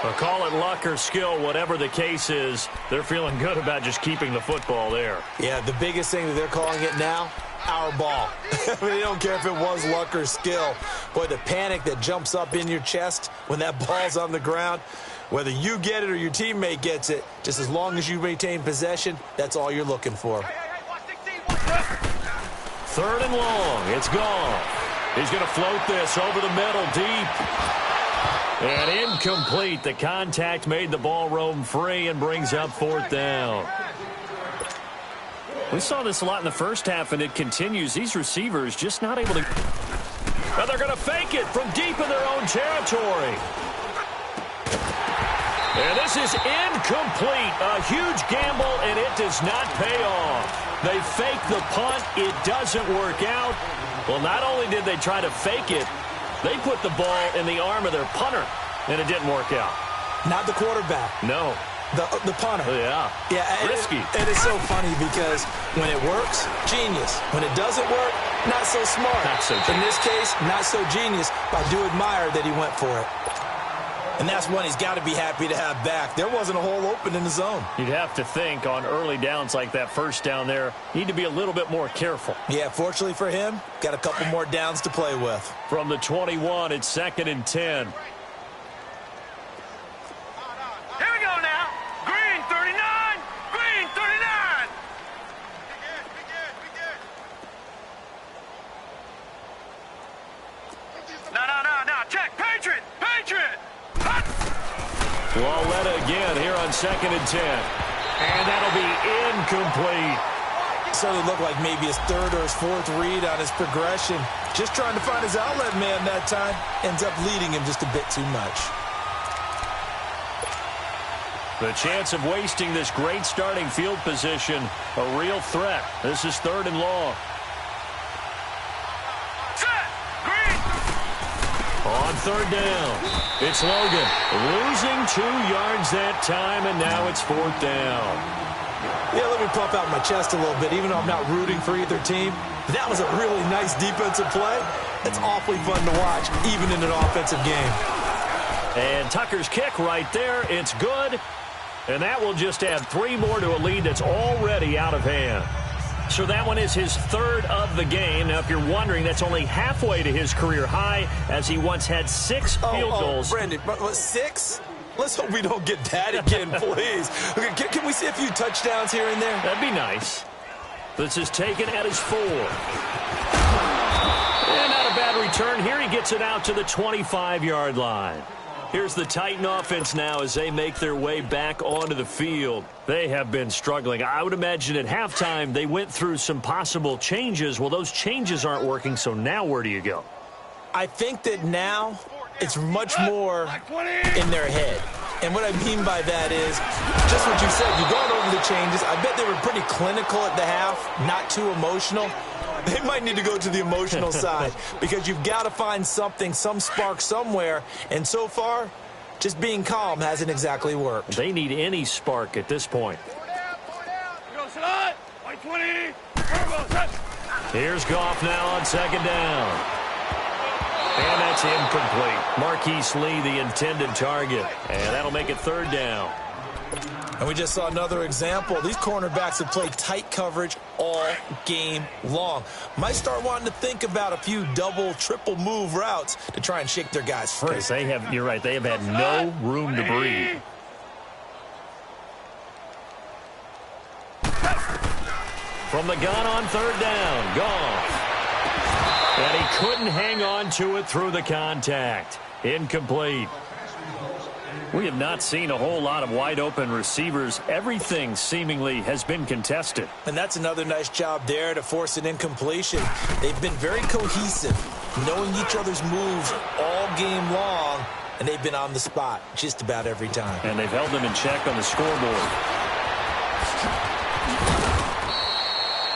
But call it luck or skill, whatever the case is, they're feeling good about just keeping the football there. Yeah, the biggest thing that they're calling it now, our ball. I mean, they don't care if it was luck or skill. Boy, the panic that jumps up in your chest when that ball's on the ground, whether you get it or your teammate gets it, just as long as you maintain possession, that's all you're looking for. 3rd and long. It's gone. He's going to float this over the middle deep. And incomplete. The contact made the ball roam free and brings up 4th down. We saw this a lot in the first half, and it continues. These receivers just not able to... But they're going to fake it from deep in their own territory. And this is incomplete. A huge gamble, and it does not pay off. They fake the punt. It doesn't work out. Well, not only did they try to fake it, they put the ball in the arm of their punter, and it didn't work out. Not the quarterback. No. The punter. Yeah. Risky. And it's so funny because when it works, genius. When it doesn't work, not so smart. Not so genius. In this case, not so genius, but I do admire that he went for it. And that's one he's got to be happy to have back. There wasn't a hole open in the zone. You'd have to think on early downs like that first down there, need to be a little bit more careful. Yeah, fortunately for him, got a couple more downs to play with. From the 21, it's 2nd and 10. Lauletta again here on 2nd and 10. And that'll be incomplete. Certainly looked like maybe his third or his fourth read on his progression. Just trying to find his outlet man that time. Ends up leading him just a bit too much. The chance of wasting this great starting field position, a real threat. This is 3rd and long. On 3rd down, it's Logan losing 2 yards that time, and now it's 4th down. Yeah, let me pump out my chest a little bit, even though I'm not rooting for either team. That was a really nice defensive play. It's awfully fun to watch, even in an offensive game. And Tucker's kick right there, it's good. And that will just add 3 more to a lead that's already out of hand. So that one is his 3rd of the game. Now, if you're wondering, that's only halfway to his career high, as he once had 6 field goals. Brandon, 6? Let's hope we don't get that again, please. Okay, can we see a few touchdowns here and there? That'd be nice. This is taken at his 4. And not a bad return here. He gets it out to the 25-yard line. Here's the Titan offense now as they make their way back onto the field. They have been struggling. I would imagine at halftime they went through some possible changes. Well, those changes aren't working, so now where do you go? I think that now it's much more in their head. And what I mean by that is just what you said. You've gone over the changes. I bet they were pretty clinical at the half, not too emotional. They might need to go to the emotional side because you've got to find something, some spark somewhere. And so far, just being calm hasn't exactly worked. They need any spark at this point. Here's Goff now on 2nd down. And that's incomplete. Marquise Lee, the intended target. And that'll make it 3rd down. And we just saw another example. These cornerbacks have played tight coverage all game long. Might start wanting to think about a few double, triple move routes to try and shake their guys free. Because they have, you're right, they have had no room to breathe. From the gun on 3rd down, Goff. And he couldn't hang on to it through the contact. Incomplete. We have not seen a whole lot of wide-open receivers. Everything seemingly has been contested. And that's another nice job there to force an incompletion. They've been very cohesive, knowing each other's moves all game long, and they've been on the spot just about every time. And they've held them in check on the scoreboard.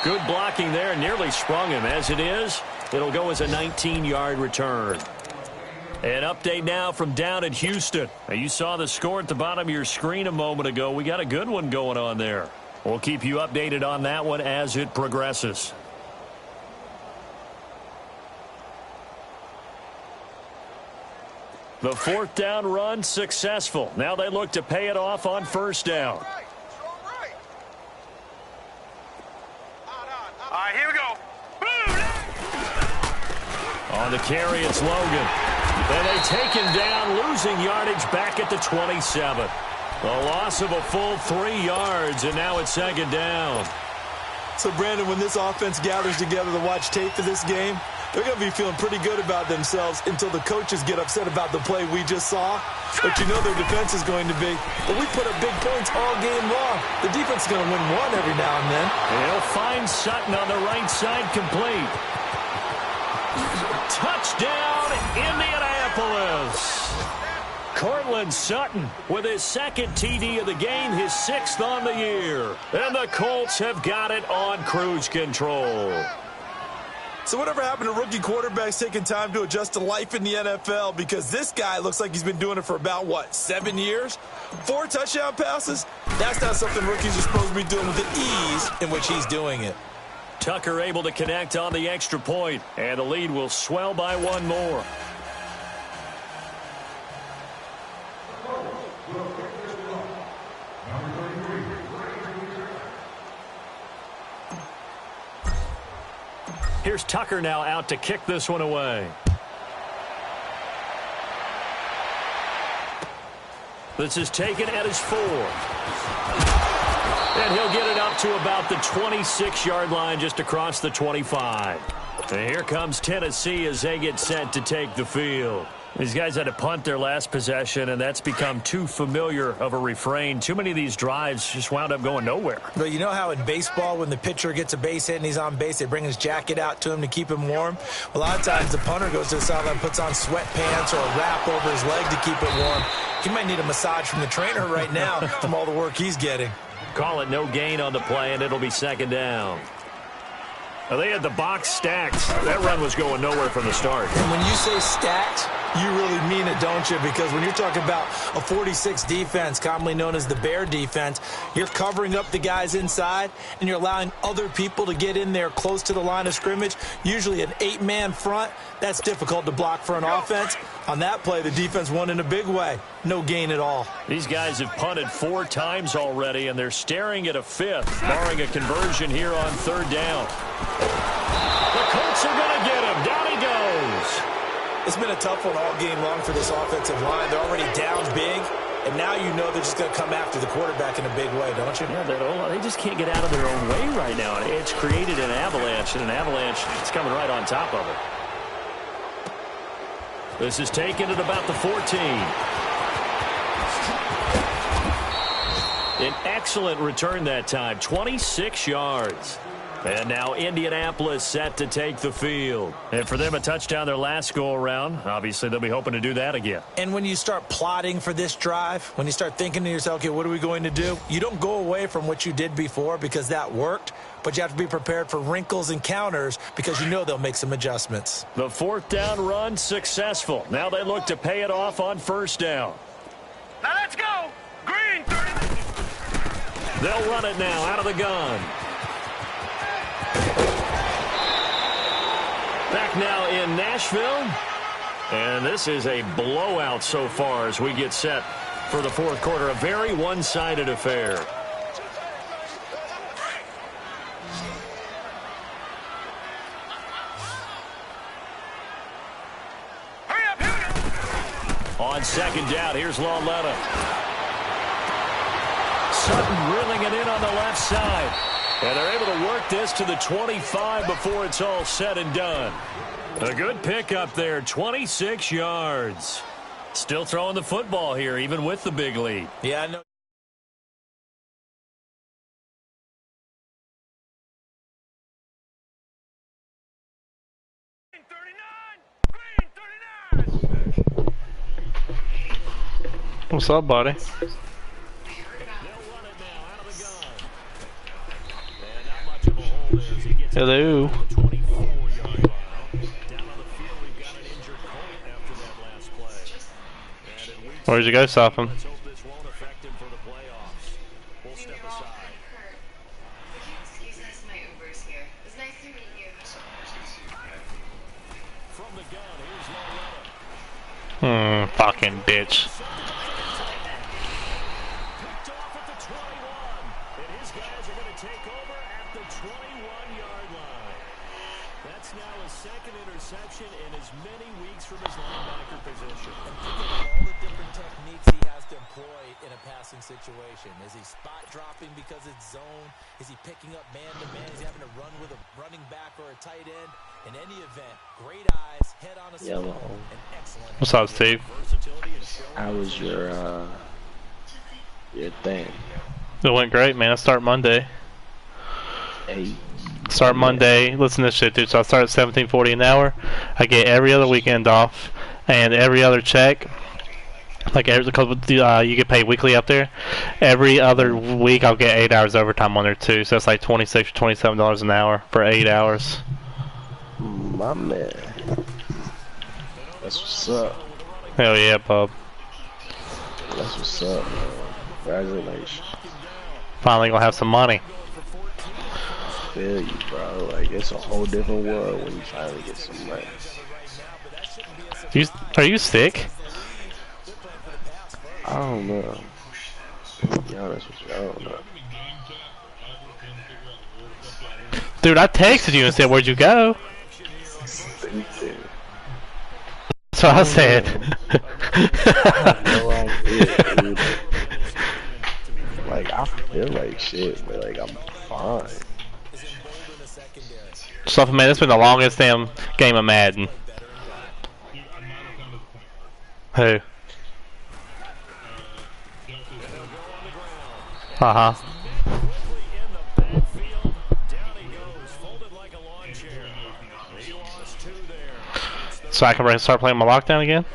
Good blocking there, nearly sprung him. As it is, it'll go as a 19-yard return. An update now from down in Houston. Now, you saw the score at the bottom of your screen a moment ago. We got a good one going on there. We'll keep you updated on that one as it progresses. The 4th down run successful. Now they look to pay it off on 1st down. All right, here we go. On the carry, it's Logan. And they take him down, losing yardage back at the 27. A loss of a full 3 yards, and now it's 2nd down. So, Brandon, when this offense gathers together to watch tape for this game, they're going to be feeling pretty good about themselves until the coaches get upset about the play we just saw. But you know their defense is going to be. But we put up big points all game long. The defense is going to win one every now and then. He'll find Sutton on the right side, complete. Touchdown, Indianapolis. Cortland Sutton with his 2nd TD of the game, his 6th on the year. And the Colts have got it on cruise control. So whatever happened to rookie quarterbacks taking time to adjust to life in the NFL? Because this guy looks like he's been doing it for about, 7 years? 4 touchdown passes? That's not something rookies are supposed to be doing with the ease in which he's doing it. Tucker able to connect on the extra point, and the lead will swell by 1 more. Here's Tucker now out to kick this one away. This is taken at his 4. And he'll get it up to about the 26-yard line, just across the 25. And here comes Tennessee as they get set to take the field. These guys had to punt their last possession, and that's become too familiar of a refrain. Too many of these drives just wound up going nowhere. But you know how in baseball, when the pitcher gets a base hit and he's on base, they bring his jacket out to him to keep him warm? A lot of times the punter goes to the sideline, puts on sweatpants or a wrap over his leg to keep it warm. He might need a massage from the trainer right now from all the work he's getting. Call it no gain on the play, and it'll be second down. Well, they had the box stacked. That run was going nowhere from the start. And when you say stacked, you really mean it, don't you? Because when you're talking about a 46 defense, commonly known as the Bear defense, you're covering up the guys inside, and you're allowing other people to get in there close to the line of scrimmage. Usually an 8-man front, that's difficult to block for an offense. On that play, the defense won in a big way. No gain at all. These guys have punted 4 times already, and they're staring at a 5th, barring a conversion here on 3rd down. The Colts are going to get him. Down he goes. It's been a tough one all game long for this offensive line. They're already down big, and now you know they're just going to come after the quarterback in a big way, don't you? Yeah, they just can't get out of their own way right now. It's created an avalanche, and an avalanche is coming right on top of it. This is taken at about the 14. An excellent return that time, 26 yards. And now Indianapolis set to take the field. And for them, a touchdown their last go-around. Obviously, they'll be hoping to do that again. And when you start plotting for this drive, when you start thinking to yourself, okay, what are we going to do? You don't go away from what you did before because that worked, but you have to be prepared for wrinkles and counters because you know they'll make some adjustments. The 4th down run successful. Now they look to pay it off on 1st down. Now let's go. Green. 30. They'll run it now out of the gun. Back now in Nashville, and this is a blowout so far as we get set for the 4th quarter. A very one-sided affair. Hurry up, hurry up. On 2nd down, here's Lauletta. Sutton reeling it in on the left side. And they're able to work this to the 25 before it's all said and done. A good pickup there, 26 yards. Still throwing the football here, even with the big lead. Yeah, I know. Green 39. What's up, buddy? Hello. Where'd you go, Sophom? Fucking bitch. Situation. Is he spot dropping because it's zone? Is he picking up man-to-man? Is he having to run with a running back or a tight end? In any event, great eyes, head on a swivel, and excellent. What's up, Steve? How was your thing? It went great, man. I start Monday. Hey. Start Monday. Listen to this shit, dude. So I start at $17.40 an hour. I get every other weekend off, and every other check. Like because you get paid weekly up there. Every other week I'll get 8 hours overtime on there too. So it's like $26 or $27 an hour for 8 hours. My man. That's what's up. Hell yeah, bub. That's what's up, man. Congratulations. Finally gonna have some money. Feel you, bro. Like it's a whole different world when you finally get some money. Are you sick? I don't know. To be honest with you, I don't know. Dude, I texted you and said, where'd you go? Stupid. That's what I said. No idea, dude. Like, I feel like shit, but like, I'm fine. Stuff, man, it's been the longest damn game of Madden. Who? Uh-huh. So I can start playing my lockdown again?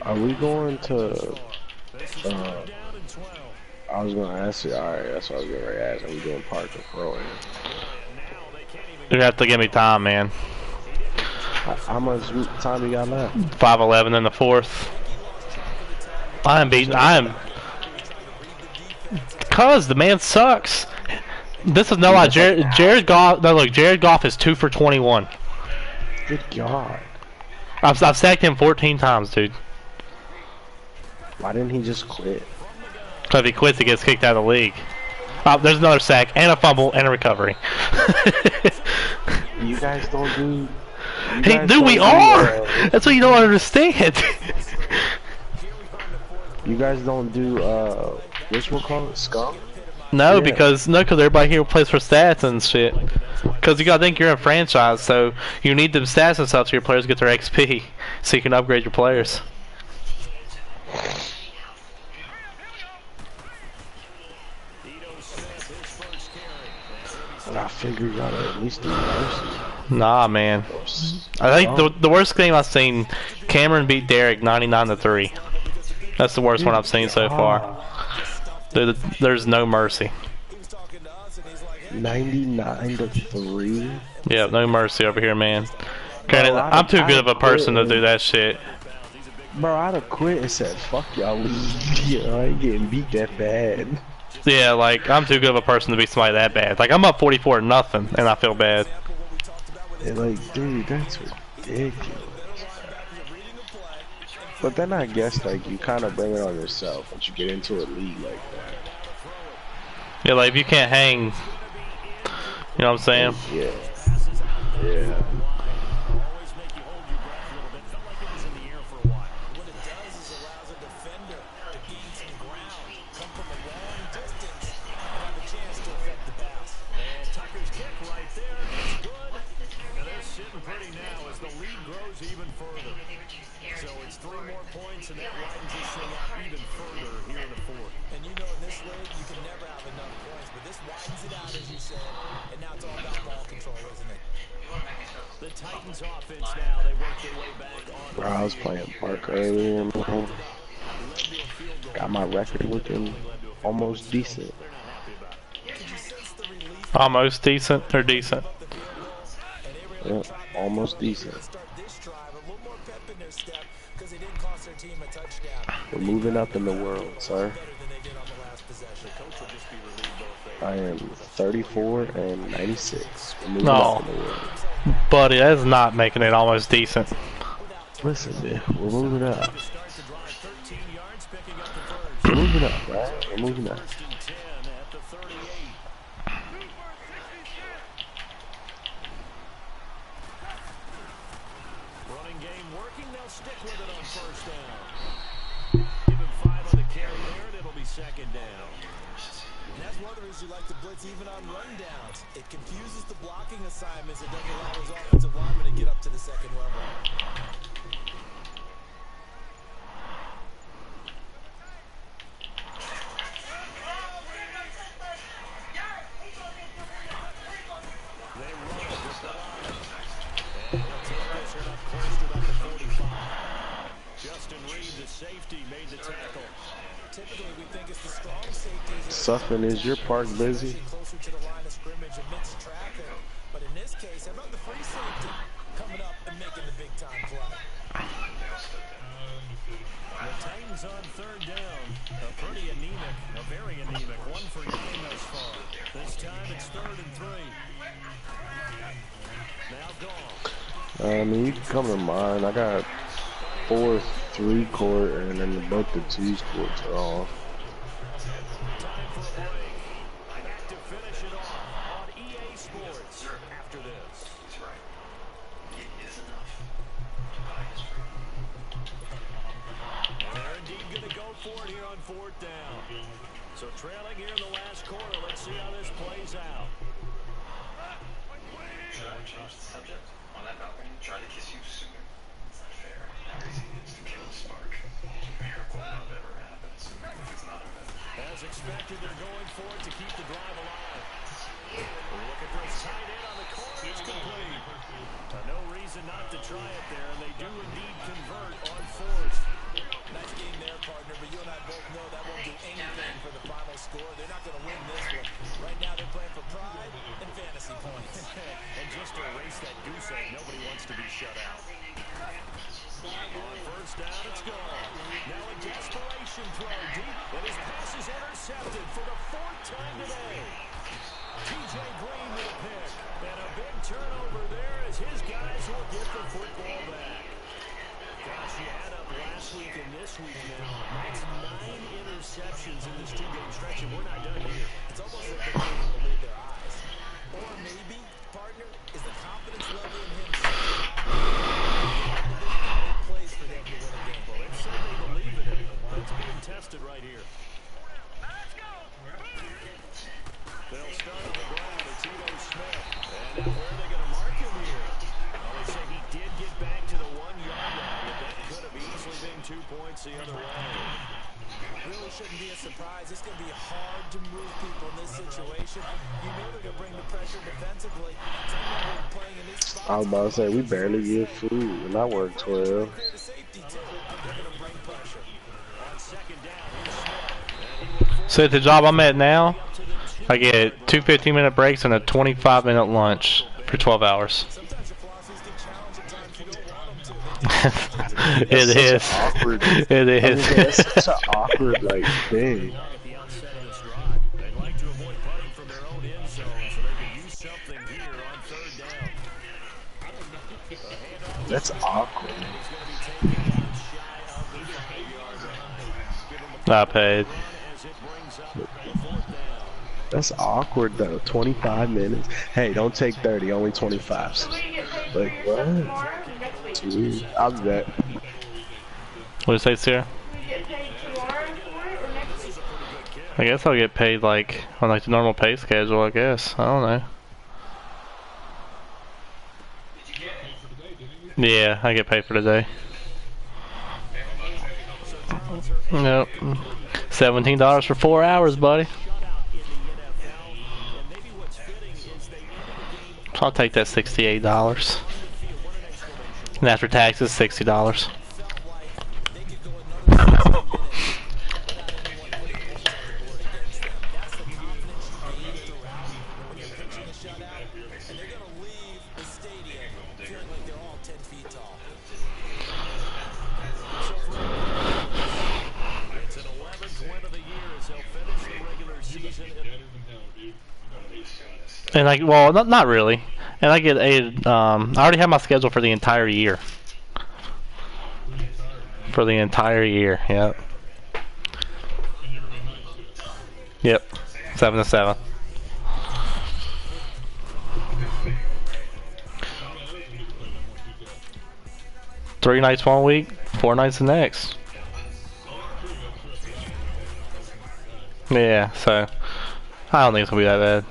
Are we going to? I was gonna ask you. All right, that's what I was gonna ask. Are we doing park or pro? You have to give me time, man. How much time you got left? 5:11 in the fourth. I am beating. Cause the man sucks. This is no lie. Jared Goff. No, look, Jared Goff is 2 for 21. Good God. I've sacked him 14 times, dude. Why didn't he just quit? Because if he quits, he gets kicked out of the league. Oh, there's another sack and a fumble and a recovery. You guys don't do. Hey, dude, we are. That's what you don't understand. You guys don't do whatchamacallit, scum? No, Yeah. because everybody here plays for stats and shit. Because you gotta think you're in a franchise, so you need them stats and stuff so your players get their XP, so you can upgrade your players. And I figure you gotta at least do mercy. Nah, man. I think the worst game I've seen, Cameron beat Derek 99-3. That's the worst one I've seen so far. There's no mercy. 99-3. Yeah, no mercy over here, man. Granted, I'm too good of a person to do that shit. Bro, I'd have quit and said, fuck y'all league. You know, I ain't getting beat that bad. Yeah, like, I'm too good of a person to be somebody that bad. Like, I'm up 44-0, and I feel bad. And like, dude, that's ridiculous. But then I guess, like, you kind of bring it on yourself once you get into a league like that. Yeah, like, if you can't hang, you know what I'm saying? Yeah. Yeah. Bro, I was playing Park earlier, man. Got my record looking almost decent. Almost decent or decent? Yeah, almost decent. We're moving up in the world, sir. I am 34 and 96. We're moving up in the world. Buddy, that's not making it almost decent. Listen, man, we're moving up. We're moving up, right? We're moving up. Running game working, they'll stick with it on first down. Give him 5 on the carry there, and it'll be second down. That's one of the reasons you like to blitz even on rundowns. It confuses the blocking assignments. It doesn't allow his offensive lineman to get up to the second level. Suffin, is your park busy? But in this case, how about the free safety coming up and making the big time play? The Titans on third down. A pretty anemic, a very anemic 1 for 9 thus far. This time it's 3rd and 3. Now gone. I mean, you can come to mine. I got 4 3-court, and then both the 2s courts are off. To finish it off on EA Sports after this. They're indeed going to go for it here on 4th down. So trailing here in the last quarter, let's see how this plays out. subject on that balcony tried to kiss you sooner. It's not fair. How easy it is to kill a spark. A miracle never happens. It's not a miracle. As expected, they're going for it to keep the drive alive. Looking for a tight end on the corner. It's complete. No reason not to try it there, and they do indeed convert on fourth. Nice game there, partner, but you and I both know that won't do anything for the final score. They're not going to win this one. Right now they're playing for pride and fantasy points. And just to erase that goose egg, nobody wants to be shut out. On first down, it's gone. Now a desperation throw deep, and his pass is intercepted for the fourth time today. T.J. Green with a pick, and a big turnover there as his guys will get the football back. Gosh, you add up last week and this week now. That's 9 interceptions in this two-game stretch, and we're not done here. It's almost like they can't even believe their eyes. Or maybe, partner, is the confidence level in him so high plays for them to win a game. Well, let's say they believe in him. That's being tested right here. They'll start on the ground with Tito Smith. And now where are they going to mark him here? Well, they say he did get back to the 1-yard line, but that could have easily been 2 points the other way. Really shouldn't be a surprise. It's going to be hard to move people in this situation. You know they're going to bring the pressure defensively. Playing in this spot. I was about to say, we barely get food, and I work 12. So at the job I'm at now, I get 2 15-minute breaks and a 25-minute lunch for 12 hours. It is. Awkward. It is. I mean, that's such an awkward like thing. At the onset of this drive, they'd like to avoid punting from their own end zone so they can use something here on third down. That's awkward. Not paid. That's awkward though. 25 minutes. Hey, don't take 30. Only 25. Like what? Dude, I'll be back. What did you say, Sarah? I guess I'll get paid like on like the normal pay schedule. I guess I don't know. Yeah, I get paid for the day. Nope. $17 for 4 hours, buddy. So I'll take that $68. And after taxes, $60. And like, well, not really. And I get I already have my schedule for the entire year. For the entire year, yep. Yep, 7 to 7. Three nights one week, 4 nights the next. Yeah, so I don't think it's gonna be that bad.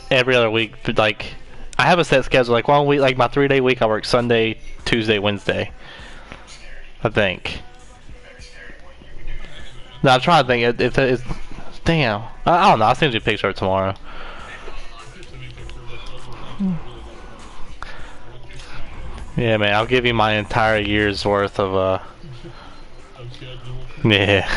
Every other week, but like I have a set schedule. Like 1 week, like my 3-day week, I work Sunday, Tuesday, Wednesday. I think. No, I'm trying to think. It's damn. I don't know. I'll send you a picture of it tomorrow. Yeah, man. I'll give you my entire year's worth of yeah.